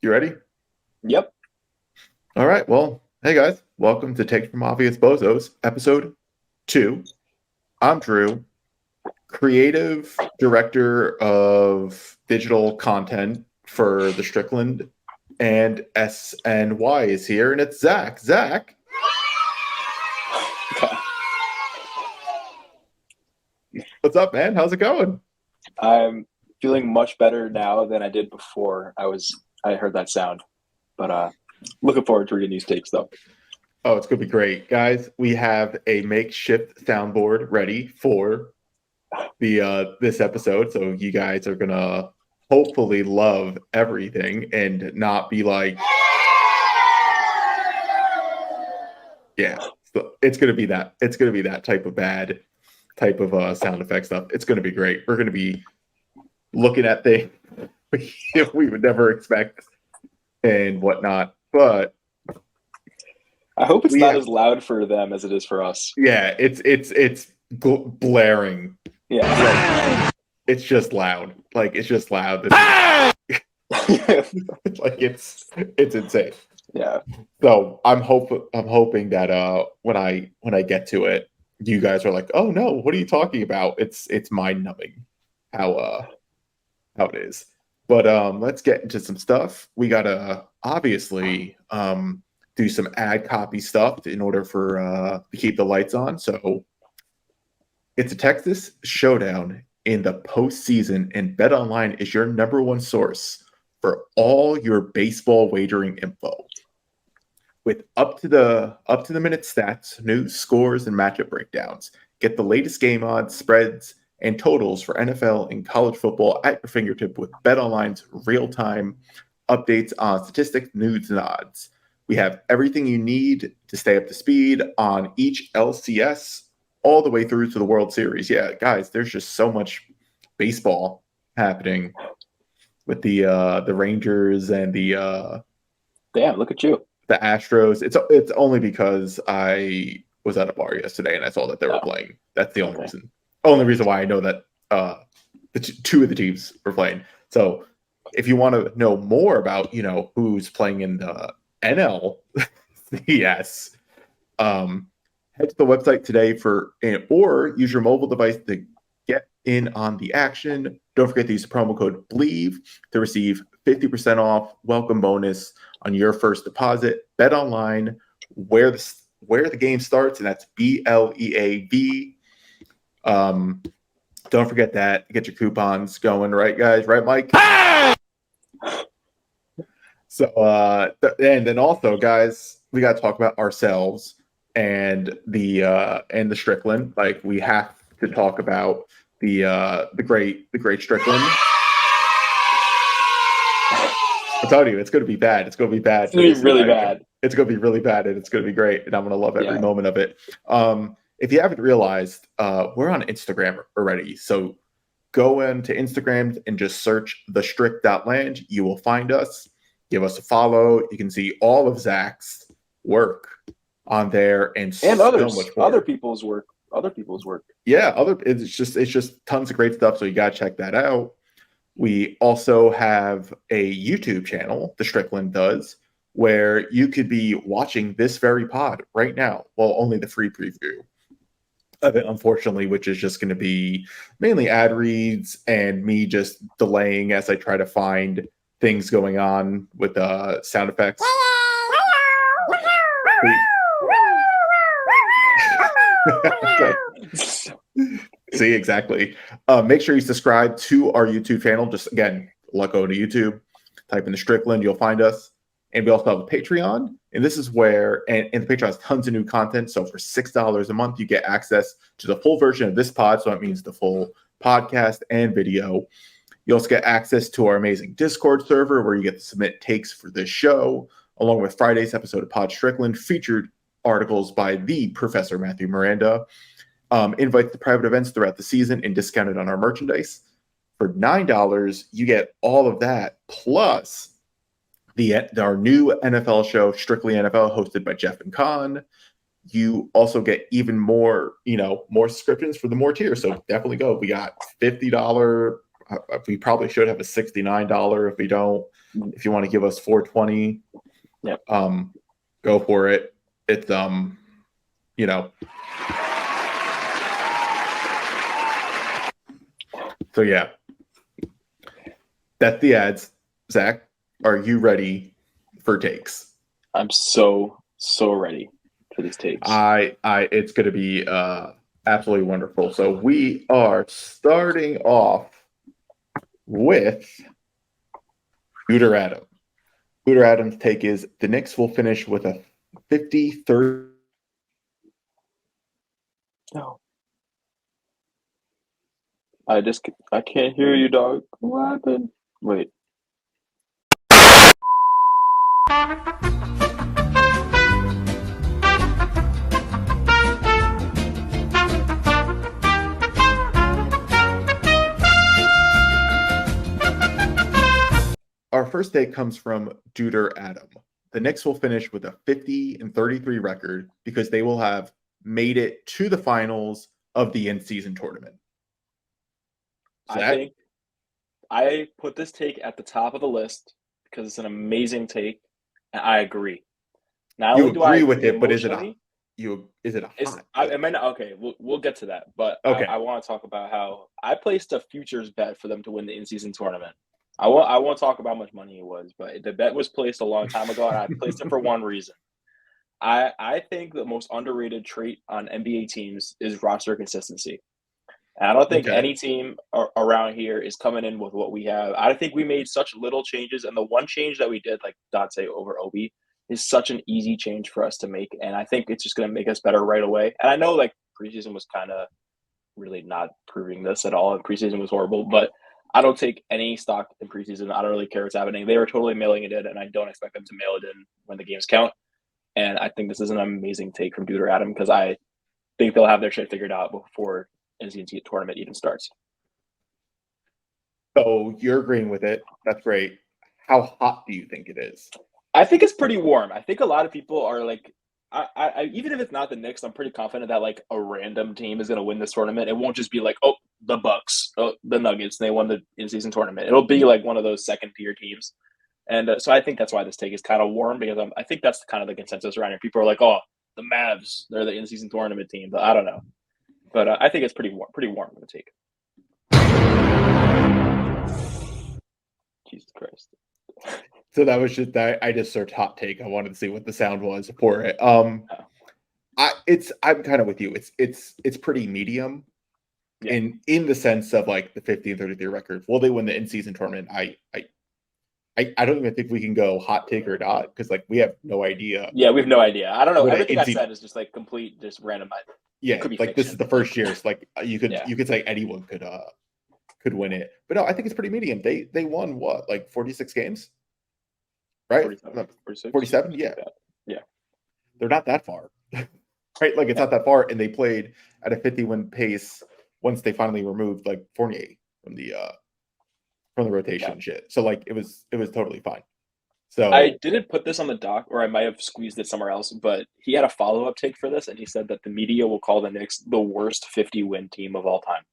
You ready? Yep. All right. Well, hey guys, welcome to Take From Obvious Bozos, episode 2. I'm Drew, creative director of digital content for the Strickland, and SNY is here, and it's Zach. Zach, what's up, man? How's it going? I'm feeling much better now than I did before I heard that sound. But looking forward to reading these takes though. Oh, it's gonna be great, guys. We have a makeshift soundboard ready for the this episode, so you guys are gonna hopefully love everything and not be like, yeah. So it's gonna be that. It's gonna be that type of bad type of sound effect stuff. It's gonna be great. We're gonna be looking at things we would never expect and whatnot. But I hope it's not as loud for them as it is for us. yeah, it's blaring. Yeah. It's just loud. Like it's just loud. Like it's insane. Yeah. So I'm hoping that when I get to it, you guys are like, oh no, what are you talking about? It's mind numbing how it is. But let's get into some stuff. We gotta obviously do some ad copy stuff in order for to keep the lights on. So it's a Texas showdown in the postseason, and BetOnline is your number one source for all your baseball wagering info. With up to the minute stats, news, scores, and matchup breakdowns. Get the latest game odds, spreads, and totals for NFL and college football at your fingertip with BetOnline's real-time updates on statistics, news, and odds. We have everything you need to stay up to speed on each LCS all the way through to the World Series. Yeah, guys, there's just so much baseball happening with the Rangers and the Damn, look at you. The Astros. It's only because I was at a bar yesterday and I saw that they were playing. That's the only reason. Only reason why I know that two of the teams were playing. So if you want to know more about who's playing in the NL, yes, head to the website today or use your mobile device to get in on the action. Don't forget to use the promo code BLEAV to receive 50% off welcome bonus on your first deposit. Bet online where the game starts, and that's BLEAV. Don't forget that. Get your coupons going, right, guys? Right, Mike? So, and then also, guys, we got to talk about ourselves and the Strickland. Like, we have to talk about the great Strickland. I'm telling you, it's going to be bad. It's going to be bad. It's going to be really bad. It's going to be really bad, and it's going to be great, and I'm going to love every moment of it. If you haven't realized, we're on Instagram already, so go into Instagram and just search thestrict.land. You will find us. Give us a follow. You can see all of Zach's work on there and so others, much more. Other people's work. Yeah, it's just tons of great stuff. So you got to check that out. We also have a YouTube channel, The Strickland does, where you could be watching this very pod right now. Well, only the free preview of it, unfortunately, which is just going to be mainly ad reads and me just delaying as I try to find things going on with sound effects. See, exactly. Make sure you subscribe to our YouTube channel. Just again, go to YouTube, type in the Strickland, you'll find us. And we also have a Patreon. And this is where, and the Patreon has tons of new content. So for $6 a month, you get access to the full version of this pod. So that means the full podcast and video. You also get access to our amazing Discord server where you get to submit takes for this show, along with Friday's episode of Pod Strickland, featured articles by the Professor Matthew Miranda, invites to private events throughout the season, and discounted on our merchandise. For $9, you get all of that, plus our new NFL show, Strictly NFL, hosted by Jeff and Con. You also get even more, more subscriptions for the more tiers. So definitely go. We got $50 we probably should have a $69. If we don't, if you want to give us $420, Yep. Go for it. It's you know. So yeah, that's the ads. Zach, are you ready for takes? I'm so ready for these takes. It's going to be absolutely wonderful. So we are starting off with Hooter Adam. Hooter Adam's take is the Knicks will finish with a 50-30. No. I can't hear you, dog. What happened? Wait. Our first take comes from Duder Adam. The Knicks will finish with a 50-33 record because they will have made it to the finals of the in-season tournament. I think I put this take at the top of the list because it's an amazing take, and I agree. Not you agree with it, but is it a hot? Okay, we'll get to that, but okay. I want to talk about how I placed a futures bet for them to win the in-season tournament. I won't talk about how much money it was, but the bet was placed a long time ago, and I placed it for one reason. I think the most underrated trait on NBA teams is roster consistency. And I don't think any team around here is coming in with what we have. I think we made such little changes, and the one change that we did, like Dante over Obi, is such an easy change for us to make, and I think it's just going to make us better right away. And I know like preseason was kind of really not proving this at all, and preseason was horrible, but I don't take any stock in preseason. I don't really care what's happening. They were totally mailing it in, and I don't expect them to mail it in when the games count. And I think this is an amazing take from Duder Adam because I think they'll have their shit figured out before the NCAA tournament even starts. So you're agreeing with it. That's great. How hot do you think it is? I think it's pretty warm. I think a lot of people are like, I even if it's not the Knicks, I'm pretty confident that like a random team is going to win this tournament. It won't just be like, oh, the Bucks, oh, the Nuggets, they won the in-season tournament. It'll be like one of those second-tier teams. And so I think that's why this take is kind of warm because I think that's kind of the consensus around here. People are like, oh, the Mavs, they're the in-season tournament team. But I don't know. But I think it's pretty warm to take. Jesus Christ. So that was just that. I just searched hot take. I wanted to see what the sound was for it. I'm kind of with you. It's pretty medium, in the sense of like the 50-33 record. Will they win the in-season tournament? I don't even think we can go hot take or not because like we have no idea. Yeah, we have no idea. I don't know. Everything I said is just like complete, just random. Yeah, like fiction. This is the first year. So like you could say anyone could win it, but no, I think it's pretty medium. They won what, like 46 games. Right? 47? Yeah. They're not that far. Right? Like, it's not that far. And they played at a 50-win pace once they finally removed, like, Fournier from the rotation shit. So, like, it was totally fine. So I didn't put this on the doc, or I might have squeezed it somewhere else, but he had a follow-up take for this, and he said that the media will call the Knicks the worst 50-win team of all time.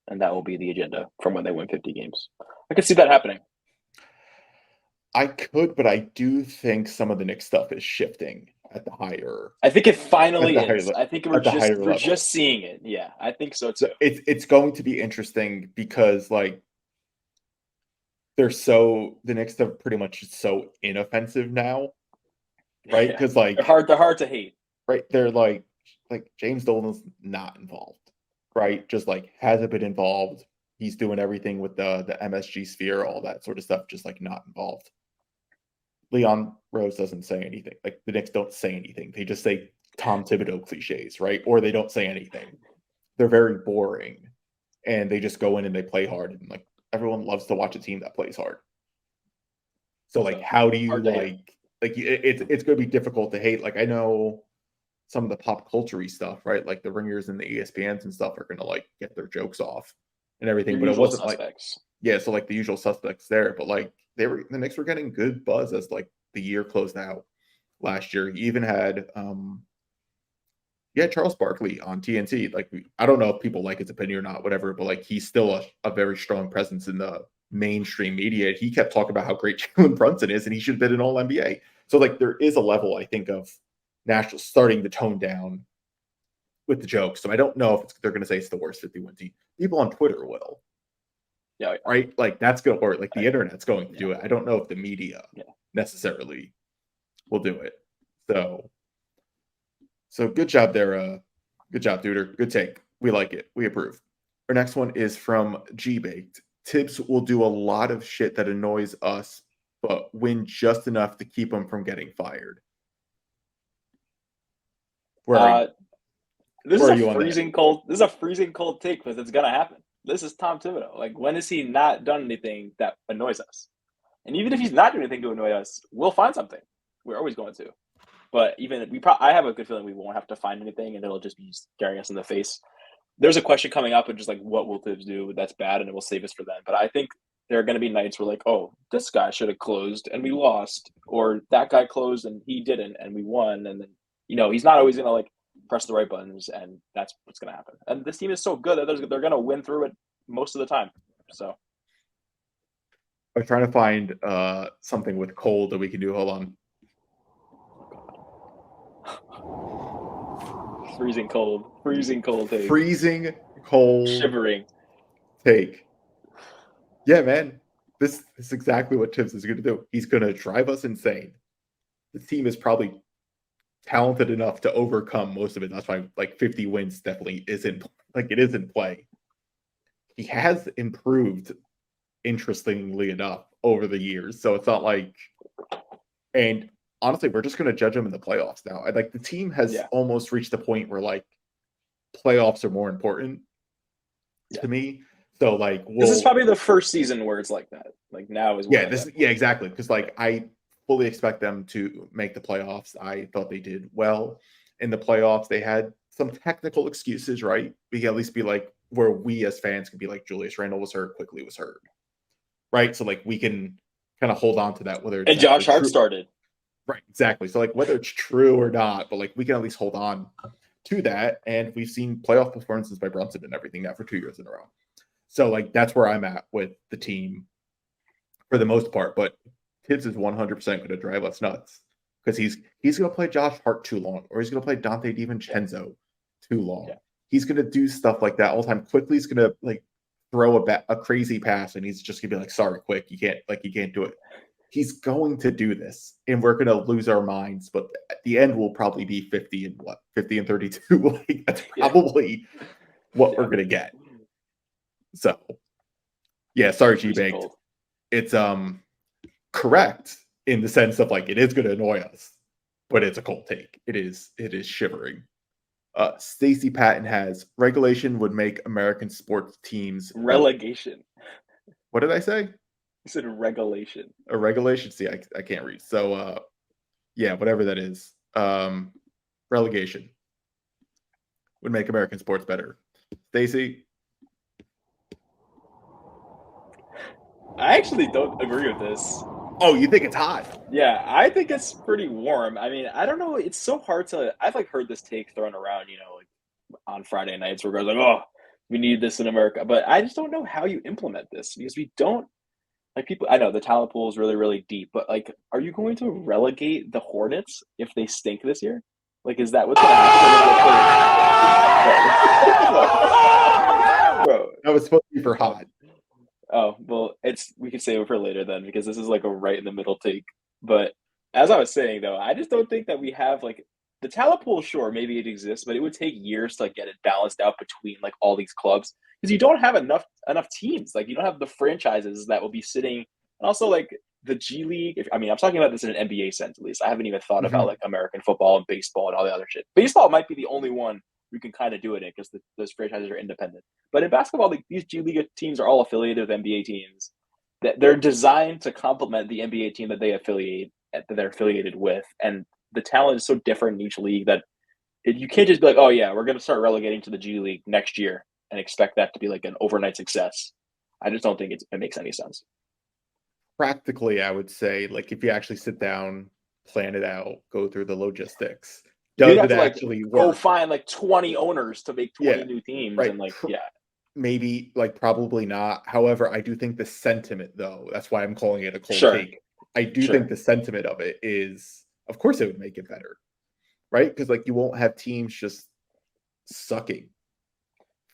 And that will be the agenda from when they win 50 games. I could see that happening. I could, but I do think some of the Knicks stuff is shifting at the higher. I think it finally is. I think we're just seeing it. Yeah, I think so too. It's going to be interesting because like the Knicks are pretty much so inoffensive now, right? Because like they're hard to hate. Right, they're like James Dolan's not involved, right? Just like hasn't been involved. He's doing everything with the MSG sphere, all that sort of stuff, just like not involved. Leon Rose doesn't say anything. Like the Knicks don't say anything. They just say Tom Thibodeau cliches, right? Or they don't say anything. They're very boring, and they just go in and they play hard. And like everyone loves to watch a team that plays hard. So like, how do you like it's going to be difficult to hate. Like I know some of the pop culture-y stuff, right? Like the ringers and the ESPNs and stuff are going to like get their jokes off and everything, but it wasn't suspects. So like the usual suspects there, but like the Knicks were getting good buzz as like the year closed out last year. You even had Yeah, Charles Barkley on TNT. Like, I don't know if people like his opinion or not, whatever, but like he's still a very strong presence in the mainstream media. He kept talking about how great Jalen Brunson is, and he should have been an All NBA. So like, there is a level, I think, of national starting to tone down with the jokes. So I don't know if they're going to say it's the worst 50-win team. People on Twitter will. Yeah. Right? Like, that's going to, or like the internet's going to do it. I don't know if the media necessarily will do it. So good job there. Good job, Duder. Good take. We like it. We approve. Our next one is from G Baked. Tibbs will do a lot of shit that annoys us, but win just enough to keep him from getting fired. Where are you? This is a freezing cold take because it's gonna happen. This is Tom Thibodeau. Like, when has he not done anything that annoys us? And even if he's not doing anything to annoy us, we'll find something. We're always going to. But even I have a good feeling we won't have to find anything, and it'll just be staring us in the face. There's a question coming up of just like, what will Tibbs do that's bad, and it will save us for them. But I think there are going to be nights where like, oh, this guy should have closed and we lost, or that guy closed and he didn't and we won, and then he's not always going to like press the right buttons, and that's what's going to happen. And this team is so good that they're going to win through it most of the time. So I'm trying to find something with cold that we can do. Hold on. Freezing cold take. Freezing cold. Shivering take. Yeah, man. This is exactly what Tibbs is going to do. He's going to drive us insane. The team is probably talented enough to overcome most of it. That's why like 50 wins definitely isn't like it is in play. He has improved, interestingly enough, over the years. So it's not like, and honestly, we're just going to judge him in the playoffs now. Like, the team has almost reached the point where like playoffs are more important to me. So like, this is probably the first season where it's like that. Like, now is exactly, because like I fully expect them to make the playoffs. I thought they did well in the playoffs. They had some technical excuses, right? We can at least be like, where we as fans can be like, Julius Randle was hurt, quickly was hurt, right? So like, we can kind of hold on to that, whether it's and Josh Hart started. Right, exactly. So like, whether it's true or not, but like, we can at least hold on to that. And we've seen playoff performances by Brunson and everything now for 2 years in a row. So like, that's where I'm at with the team for the most part. But Tibbs is 100% going to drive us nuts because he's going to play Josh Hart too long, or he's going to play Dante DiVincenzo too long. Yeah. He's going to do stuff like that all the time. Quickly, he's going to like throw a crazy pass, and he's just going to be like, "Sorry, quick, you can't do it." He's going to do this, and we're going to lose our minds. But at the end, we'll probably be 50 and 32. Like, that's probably what we're going to get. So, yeah, sorry, G-Baked. It's correct in the sense of like, it is going to annoy us, but it's a cold take. It is shivering. Stacey Patton has regulation would make American sports teams relegation. What did I say? You said regulation. A regulation. See, I can't read. So yeah, whatever that is. Relegation would make American sports better. Stacey? I actually don't agree with this. Oh, you think it's hot? Yeah, I think it's pretty warm. I mean, I don't know. It's so hard to. I've like heard this take thrown around, like on Friday nights, where guys like, "Oh, we need this in America," but I just don't know how you implement this because we don't. Like, people, I know the talent pool is really, really deep, but like, are you going to relegate the Hornets if they stink this year? Like, is that what's going to happen? Bro, that was supposed to be for hot. Oh, well, we can save it for later then, because this is like a right in the middle take. But as I was saying, though, I just don't think that we have like the talent pool. Sure, maybe it exists, but it would take years to like get it balanced out between like all these clubs, because you don't have enough teams. Like, you don't have the franchises that will be sitting, and also like the G League. I'm talking about this in an NBA sense, at least. I haven't even thought about like American football and baseball and all the other shit. Baseball might be the only one we can kind of do it in, because those franchises are independent. But in basketball, like, these G League teams are all affiliated with NBA teams. That they're designed to complement the NBA team that they're affiliated with, and the talent is so different in each league that you can't just be like, "Oh yeah, we're going to start relegating to the G League next year," and expect that to be like an overnight success. I just don't think it makes any sense. Practically, I would say, like, if you actually sit down, plan it out, go through the logistics, does it actually work? Go find like 20 owners to make 20 new teams, right. And like maybe like probably not. However, I do think the sentiment, though, that's why I'm calling it a cold take. I do think the sentiment of it is, of course, it would make it better, right? Because like you won't have teams just sucking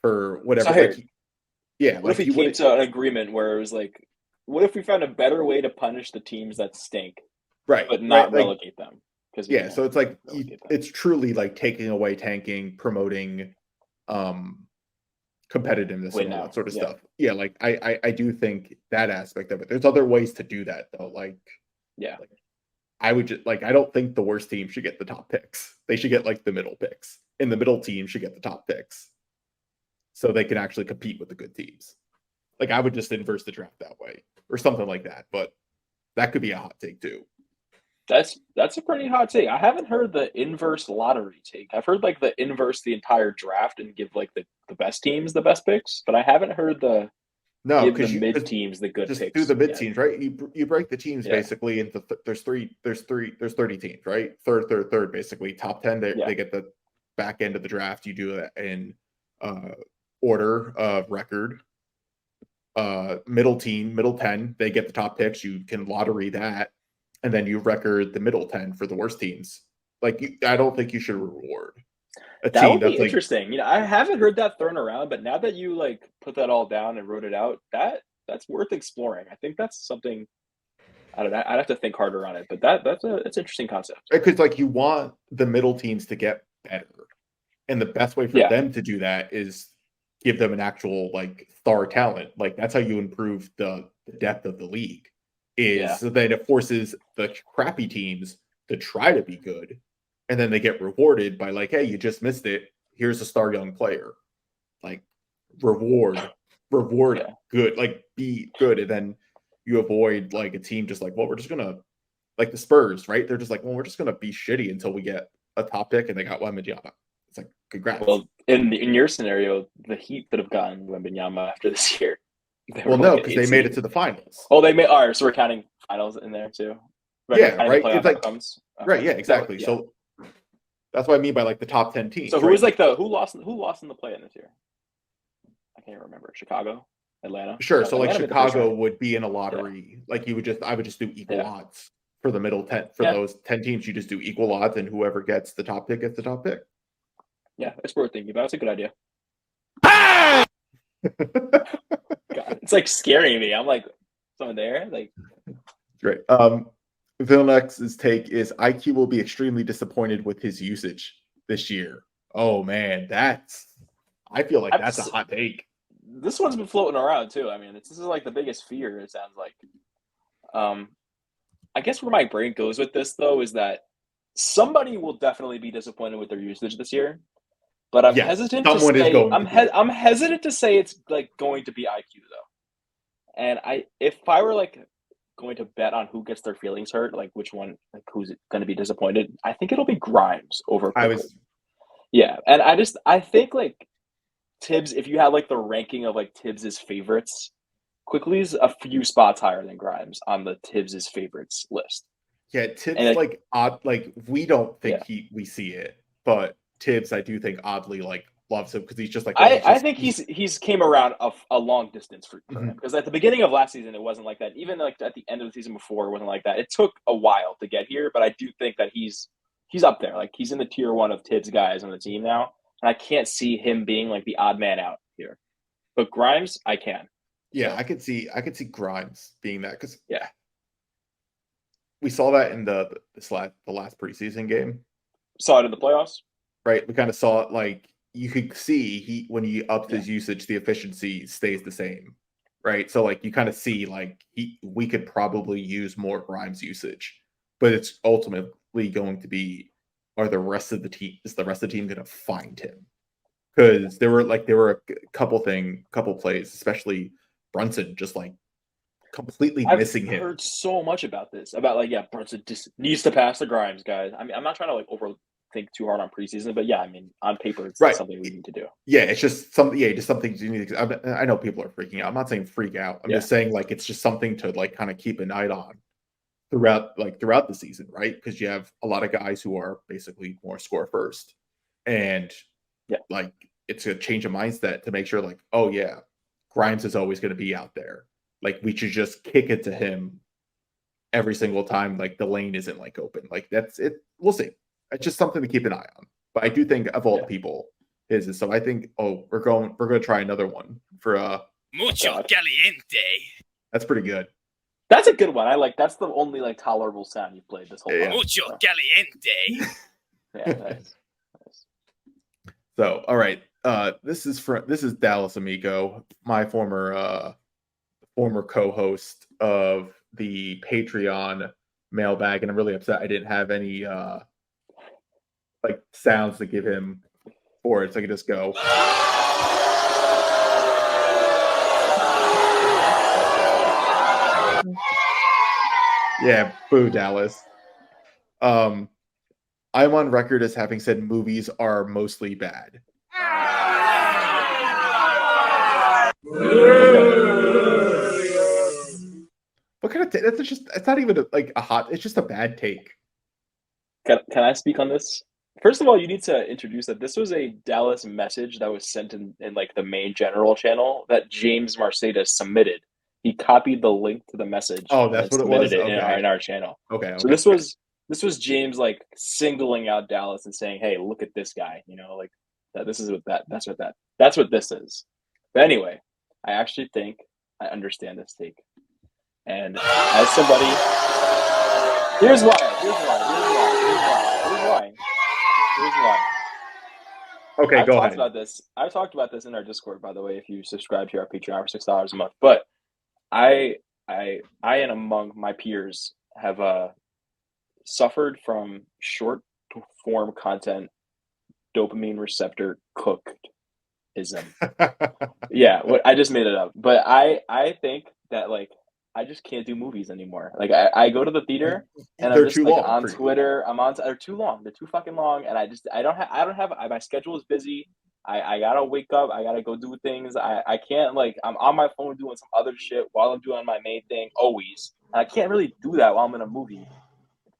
for whatever. So what if we came to an agreement where it was like, what if we found a better way to punish the teams that stink, right, but not relegate them? Because so it's like it's truly like taking away tanking, promoting competitiveness and all that sort of stuff. Yeah, like I do think that aspect of it. There's other ways to do that though. Like I would just like I don't think the worst team should get the top picks. They should get like the middle picks. And the middle team should get the top picks. So they can actually compete with the good teams. Like I would just inverse the draft that way or something like that. But that could be a hot take too. That's a pretty hot take. I haven't heard the inverse lottery take. I've heard like the inverse the entire draft and give like the best teams the best picks, but I haven't heard the give the mid teams the good just picks. Do the mid teams, right? You break the teams basically into there's 30 teams, right? Third basically. Top 10 they get the back end of the draft. You do it in order of record. Middle 10, they get the top picks. You can lottery that. And then you record the middle 10 for the worst teams. Like, I don't think you should reward a that team would be that's interesting. I haven't heard that thrown around, but now that you like put that all down and wrote it out, that's worth exploring. I think that's something. I don't know. I'd have to think harder on it, but that's an interesting concept. Because like you want the middle teams to get better, and the best way for them to do that is give them an actual like star talent. Like that's how you improve the depth of the league. So that it forces the crappy teams to try to be good, and then they get rewarded by like, hey, you just missed it. Here's a star young player. Like reward good, like be good, and then you avoid like a team just like, well, we're just gonna like the Spurs, right? They're just like, well, we're just gonna be shitty until we get a top pick, and they got Wembanyama. It's like, congrats. Well, in your scenario, the Heat could have gotten Wembanyama after this year. Well, no, because they made it to the finals. Oh, they made. All right, so we're counting finals in there too. Right, it's like outcomes. Right, exactly. So that's what I mean by like the top 10 teams. So who was like who lost in the play-in this year? I can't remember. Chicago, Atlanta. Sure. So like Chicago would be in a lottery. Like I would just do equal odds for the middle 10 for those 10 teams. You just do equal odds, and whoever gets the top pick gets the top pick. Yeah, it's worth thinking about. It's a good idea. God, it's like scaring me. I'm like, someone there? Like, great. Villanex's take is IQ will be extremely disappointed with his usage this year. Oh man, I feel like that's a hot take. This one's been floating around too. I mean, this is like the biggest fear. It sounds like. I guess where my brain goes with this though is that somebody will definitely be disappointed with their usage this year. But I'm hesitant to say I'm hesitant to say it's like going to be IQ though. And if I were like going to bet on who gets their feelings hurt, like which one, like who's going to be disappointed, I think it'll be Grimes over Quickly. And I think like Tibbs, if you had like the ranking of like Tibbs's favorites, Quickly's a few spots higher than Grimes on the Tibbs's favorites list. Yeah, Tibbs like odd, like we don't think we see it, but Tibbs, I do think oddly like loves him because he's just like I think he's came around a long distance for him because at the beginning of last season it wasn't like that. Even like at the end of the season before it wasn't like that. It took a while to get here, but I do think that he's up there. Like he's in the tier 1 of Tibbs guys on the team now, and I can't see him being like the odd man out here. But Grimes, I can. Yeah, so. I could see Grimes being that because we saw that in the last preseason game. Saw it in the playoffs. Right, we kind of saw it like you could see when he upped his usage, the efficiency stays the same, right? So like you kind of see like we could probably use more Grimes usage, but it's ultimately going to be is the rest of the team going to find him? Because there were a couple plays, especially Brunson, just like completely missing him. I've heard so much about this, about Brunson just needs to pass the Grimes, guys. I mean, I'm not trying to like overthink too hard on preseason, but I mean, on paper, it's something we need to do. Yeah, it's just something. Yeah, just something you need to. I know people are freaking out. I'm not saying freak out. I'm just saying like it's just something to like kind of keep an eye on. throughout the season, right? Because you have a lot of guys who are basically more score first, and like it's a change of mindset to make sure, like, oh yeah, Grimes is always going to be out there. Like we should just kick it to him every single time. Like the lane isn't like open. Like that's it. We'll see. It's just something to keep an eye on. But I do think of all the people, his is. So I think we're going to try another one for Mucho Caliente. That's pretty good. That's a good one. I like. That's the only like tolerable sound you've played this whole time. Mucho Caliente. Yeah, nice. So, all right. This is Dallas Amico, my former co-host of the Patreon mailbag, and I'm really upset I didn't have any like sounds to give him for it, so I could just go. Yeah, boo, Dallas. I'm on record as having said movies are mostly bad. What kind of that's just, it's not even it's just a bad take. Can I speak on this? First of all, you need to introduce that this was a Dallas message that was sent in like the main general channel that James Marceda submitted. He copied the link to the message. Oh, that's what it was. Okay. In our channel. Okay. So this was James like singling out Dallas and saying, "Hey, look at this guy." You know, like that. That's what this is. But anyway, I actually think I understand this take. And as somebody, here's why. Okay, go ahead. I talked about this in our Discord, by the way, if you subscribe to our Patreon for $6 a month. But I and among my peers have suffered from short form content dopamine receptor cooked-ism. Yeah, I just made it up. But I think that like I just can't do movies anymore. Like I go to the theater and I'm just like on Twitter. They're too long. They're too fucking long. And I don't have my schedule is busy. I gotta wake up. I gotta go do things. I can't like I'm on my phone doing some other shit while I'm doing my main thing always. And I can't really do that while I'm in a movie.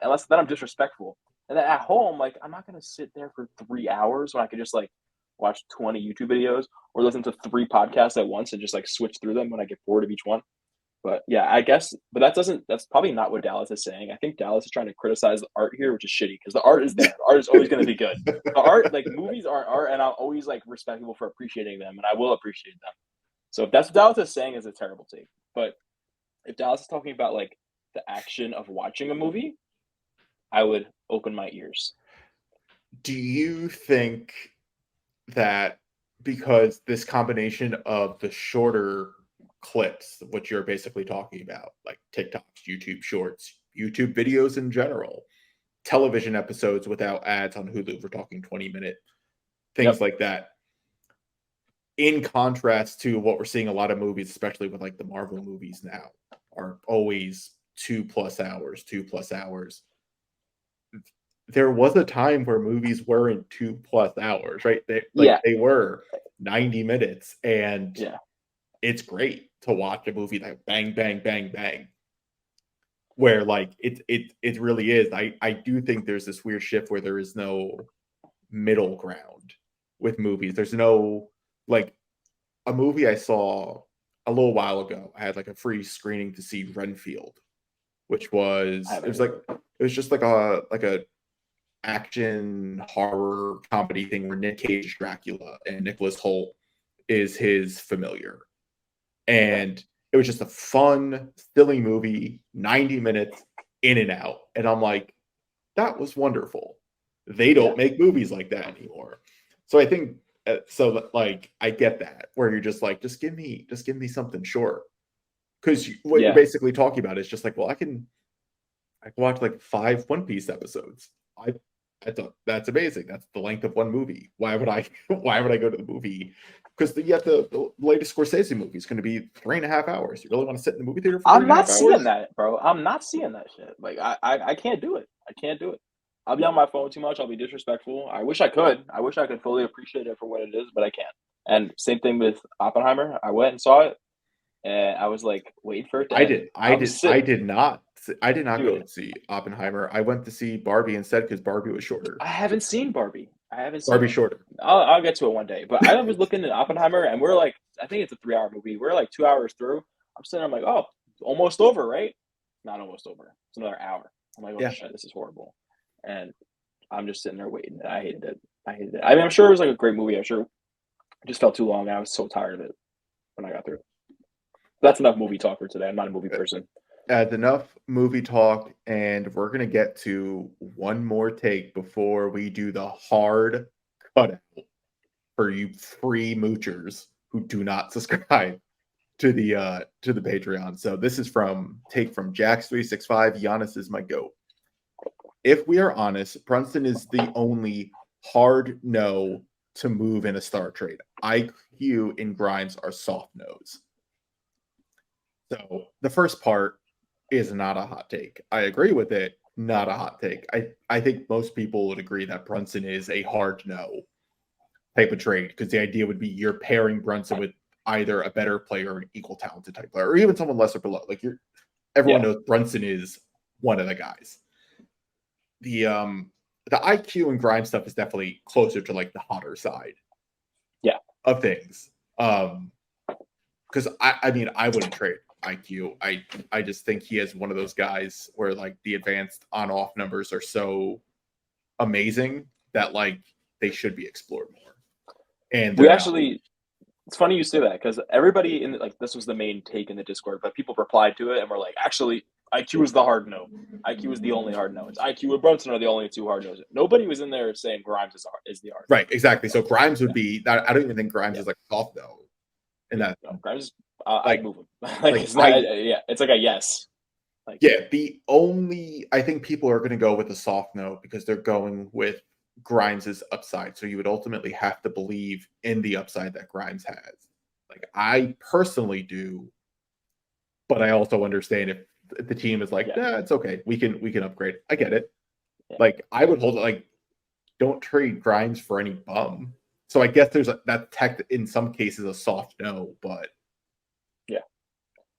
Unless then I'm disrespectful. And then at home, like I'm not gonna sit there for 3 hours when I could just like watch 20 YouTube videos or listen to 3 podcasts at once and just like switch through them when I get bored of each one. But yeah, I guess, but that's probably not what Dallas is saying. I think Dallas is trying to criticize the art here, which is shitty because the art is there. The art is always going to be good. The art, like movies are art, and I'm always like respectable for appreciating them, and I will appreciate them. So if that's what Dallas is saying, is a terrible take. But if Dallas is talking about like the action of watching a movie, I would open my ears. Do you think that because this combination of the shorter clips, what you're basically talking about, like TikToks, YouTube shorts, YouTube videos in general, television episodes without ads on Hulu, we're talking 20-minute things like that, in contrast to what we're seeing a lot of movies, especially with like the Marvel movies now, are always 2+ hours. There was a time where movies weren't 2+ hours, right? They were 90 minutes, and it's great to watch a movie that bang, bang, bang, bang. Where like it really is. I do think there's this weird shift where there is no middle ground with movies. There's no like a movie I saw a little while ago. I had like a free screening to see Renfield, which was it was just like a action horror comedy thing where Nick Cage is Dracula and Nicholas Hoult is his familiar. And it was just a fun, silly movie, 90 minutes in and out. And I'm like, that was wonderful. They don't make movies like that anymore. So I think, like, I get that, where you're just like, just give me something short. Because what you're basically talking about is just like, well, I can watch like 5 One Piece episodes. I thought that's amazing. That's the length of one movie. Why would I go to the movie? Because the latest Scorsese movie is going to be 3.5 hours. You really want to sit in the movie theater for 3.5 hours? I'm not seeing that, bro. I'm not seeing that shit. Like I can't do it. I can't do it. I'll be on my phone too much. I'll be disrespectful. I wish I could. I wish I could fully appreciate it for what it is, but I can't. And same thing with Oppenheimer. I went and saw it, and I was like waiting for it to end. I did not I did not go Dude. to see Oppenheimer. I went to see Barbie instead because Barbie was shorter. I haven't seen Barbie. Barbie shorter. I'll get to it one day. But I was looking at Oppenheimer, and we're like, I think it's a 3-hour movie. We're like 2 hours through. I'm like, oh, almost over, right? Not almost over. It's another hour. I'm like, oh shit, this is horrible. And I'm just sitting there waiting. I hated it. I mean, I'm sure it was like a great movie. I'm sure it just felt too long. I was so tired of it when I got through. That's enough movie talk for today. I'm not a movie person. Enough movie talk, and we're gonna get to one more take before we do the hard cutout for you free moochers who do not subscribe to the Patreon. So this is from Jax365. Giannis is my GOAT. If we are honest, Brunson is the only hard no to move in a star trade. IQ and Grimes are soft no's. So the first part is not a hot take. I agree with it. Not a hot take. I think most people would agree that Brunson is a hard no type of trade, because the idea would be you're pairing Brunson with either a better player or an equal talented type player, or even someone lesser below. Like everyone knows Brunson is one of the guys. The IQ and Grimes stuff is definitely closer to like the hotter side of things. Because I mean, I wouldn't trade IQ. I just think he is one of those guys where like the advanced on-off numbers are so amazing that like they should be explored more. And it's funny you say that, because everybody in like this was the main take in the Discord, but people replied to it and were like, actually, IQ is the hard no. IQ is the only hard no. It's IQ and Brunson are the only two hard no's. Nobody was in there saying Grimes is the hard. Right, exactly. So Grimes would be. I don't even think Grimes is like soft no. In that, Grimes, I'd move him. It's like a yes. The only I think people are going to go with a soft no because they're going with Grimes' upside. So you would ultimately have to believe in the upside that Grimes has. Like I personally do, but I also understand if the team is like, it's okay. We can upgrade. I get it. Yeah. Like I would hold it. Like don't trade Grimes for any bum. So I guess there's that tech in some cases a soft no, but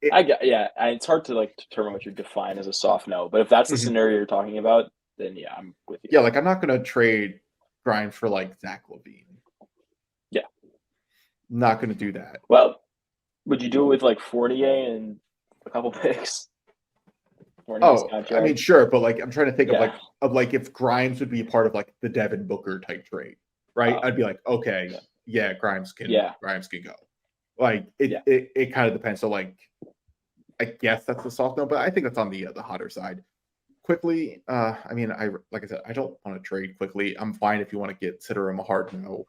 it's hard to like determine what you define as a soft no. But if that's the scenario you're talking about, then I'm with you. Yeah, like I'm not gonna trade Grimes for like Zach LaVine. Yeah, not gonna do that. Well, would you do it with like Fournier and a couple picks? I mean, sure, but like I'm trying to think of like if Grimes would be part of like the Devin Booker type trade, right? I'd be like, okay, Grimes can go. Like it kind of depends. So like, I guess that's the soft no, but I think that's on the hotter side. Quickly, I mean, like I said, I don't want to trade quickly. I'm fine if you want to consider him a hard no.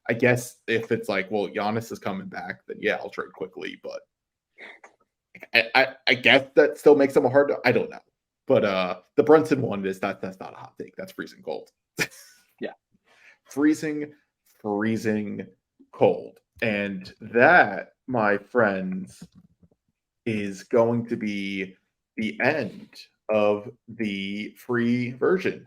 I guess if it's like, well, Giannis is coming back, then I'll trade quickly. But I guess that still makes him a hard no. I don't know. But the Brunson one that's not a hot take. That's freezing cold. freezing cold. And that, my friends, is going to be the end of the free version.